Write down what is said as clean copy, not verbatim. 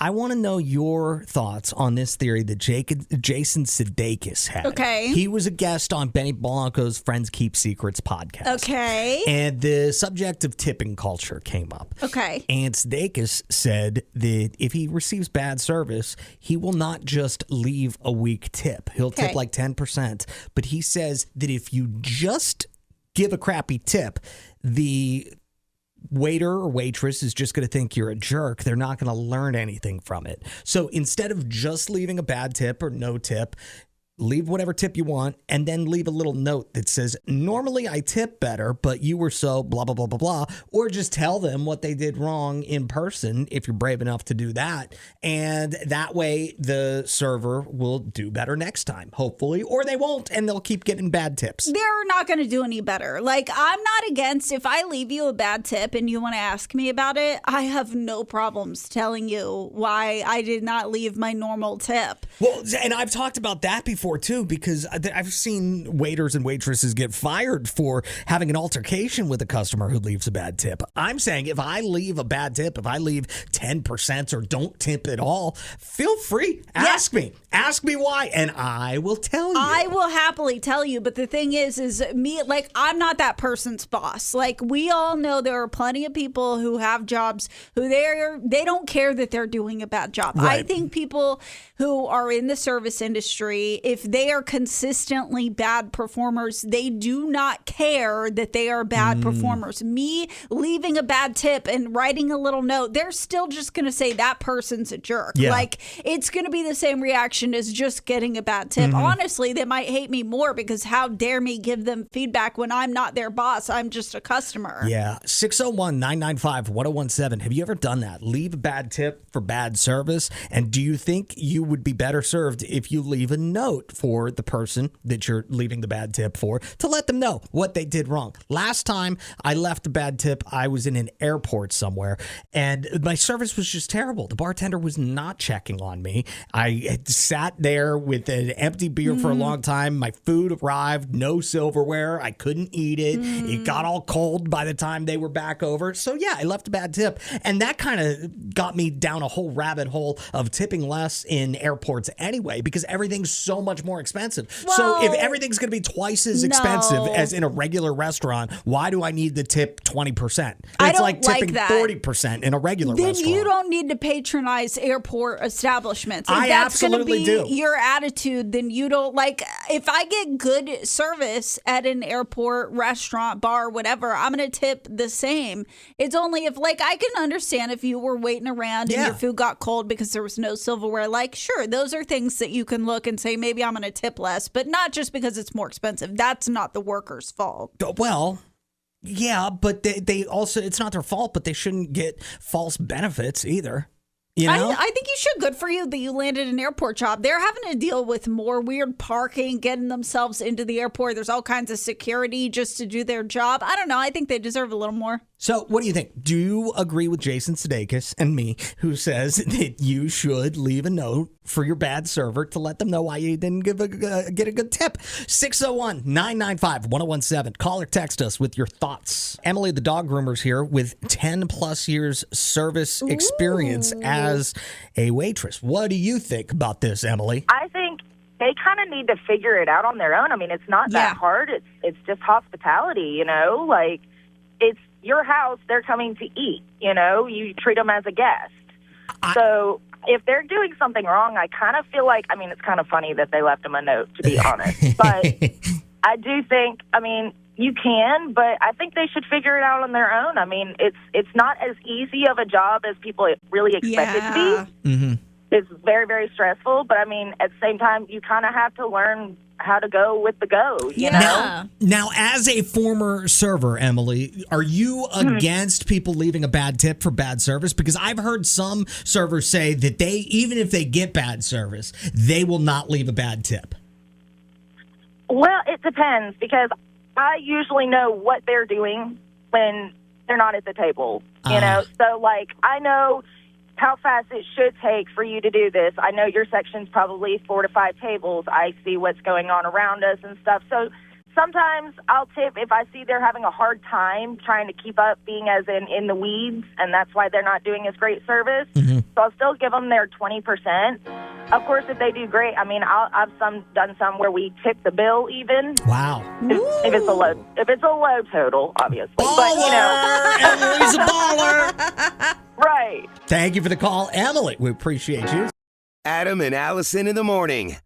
I want to know your thoughts on this theory that Jason Sudeikis had. Okay. He was a guest on Benny Blanco's Friends Keep Secrets podcast. Okay. And the subject of tipping culture came up. Okay. And Sudeikis said that if he receives bad service, he will not just leave a weak tip. He'll tip like 10%. But he says that if you just give a crappy tip, the waiter or waitress is just going to think you're a jerk. They're not going to learn anything from it. So instead of just leaving a bad tip or no tip, leave whatever tip you want and then leave a little note that says, normally I tip better, but you were so blah, blah, blah, blah, blah. Or just tell them what they did wrong in person if you're brave enough to do that. And that way the server will do better next time, hopefully, or they won't and they'll keep getting bad tips. They're not going to do any better. Like, I'm not against if I leave you a bad tip and you want to ask me about it, I have no problems telling you why I did not leave my normal tip. Well, and I've talked about that before too, because I've seen waiters and waitresses get fired for having an altercation with a customer who leaves a bad tip. I'm saying if I leave a bad tip, if I leave 10% or don't tip at all, feel free. Ask me why, and I will tell you. I will happily tell you, but the thing is me, like, I'm not that person's boss. Like, we all know there are plenty of people who have jobs who they don't care that they're doing a bad job. Right. I think people who are in the service industry, if they are consistently bad performers, they do not care that they are bad performers. Me leaving a bad tip and writing a little note, they're still just going to say that person's a jerk. Yeah. Like, it's going to be the same reaction as just getting a bad tip. Honestly, they might hate me more because how dare me give them feedback when I'm not their boss. I'm just a customer. Yeah. 601-995-1017. Have you ever done that? Leave a bad tip for bad service? And do you think you would be better served if you leave a note for the person that you're leaving the bad tip for to let them know what they did wrong? Last time I left a bad tip, I was in an airport somewhere and my service was just terrible. The bartender was not checking on me. I had sat there with an empty beer for a long time. My food arrived, no silverware. I couldn't eat it. It got all cold by the time they were back over. So yeah, I left a bad tip. And that kind of got me down a whole rabbit hole of tipping less in airports anyway, because everything's so much more expensive. So if everything's going to be twice as expensive as in a regular restaurant, why do I need to tip 20%? It's like tipping 40% in a regular then restaurant. You don't need to patronize airport establishments. If I that's going to absolutely be do. your attitude, then you don't like. If I get good service at an airport, restaurant, bar, whatever, I'm going to tip the same. It's only if, like, I can understand if you were waiting around and your food got cold because there was no silverware. Like, sure, those are things that you can look and say, maybe I'm going to tip less, but not just because it's more expensive. That's not the worker's fault. Well, yeah, but they also, it's not their fault, but they shouldn't get false benefits either. You know? I think you should. Good for you that you landed an airport job. They're having to deal with more weird parking, getting themselves into the airport. There's all kinds of security just to do their job. I don't know. I think they deserve a little more. So what do you think? Do you agree with Jason Sudeikis and me, who says that you should leave a note for your bad server to let them know why you didn't get a good tip? 601-995-1017. Call or text us with your thoughts. Emily, the dog groomer's here with 10 plus years service experience as a waitress. What do you think about this, Emily? I think they kind of need to figure it out on their own. I mean, it's not that hard. It's just hospitality, you know? Like, it's your house, they're coming to eat, you know? You treat them as a guest. So if they're doing something wrong, I kind of feel like, I mean, it's kind of funny that they left them a note, to be honest. But I do think, I mean, you can, but I think they should figure it out on their own. I mean, it's not as easy of a job as people really expect it to be. Mm-hmm. It's very, very stressful, but I mean, at the same time, you kind of have to learn how to go with the go, you know? Now, as a former server, Emily, are you against people leaving a bad tip for bad service? Because I've heard some servers say that they, even if they get bad service, they will not leave a bad tip. Well, it depends, because I usually know what they're doing when they're not at the table, you know? So, like, I know how fast it should take for you to do this. I know your section's probably 4 to 5 tables. I see what's going on around us and stuff. So sometimes I'll tip if I see they're having a hard time trying to keep up being as in the weeds, and that's why they're not doing as great service. So I'll still give them their 20%. Of course, if they do great, I mean, I've done some where we tip the bill even. Wow. If it's a low total, obviously. Baller! But, you know. Emily's a baller. Right. Thank you for the call, Emily. We appreciate you. Adam and Allison in the morning.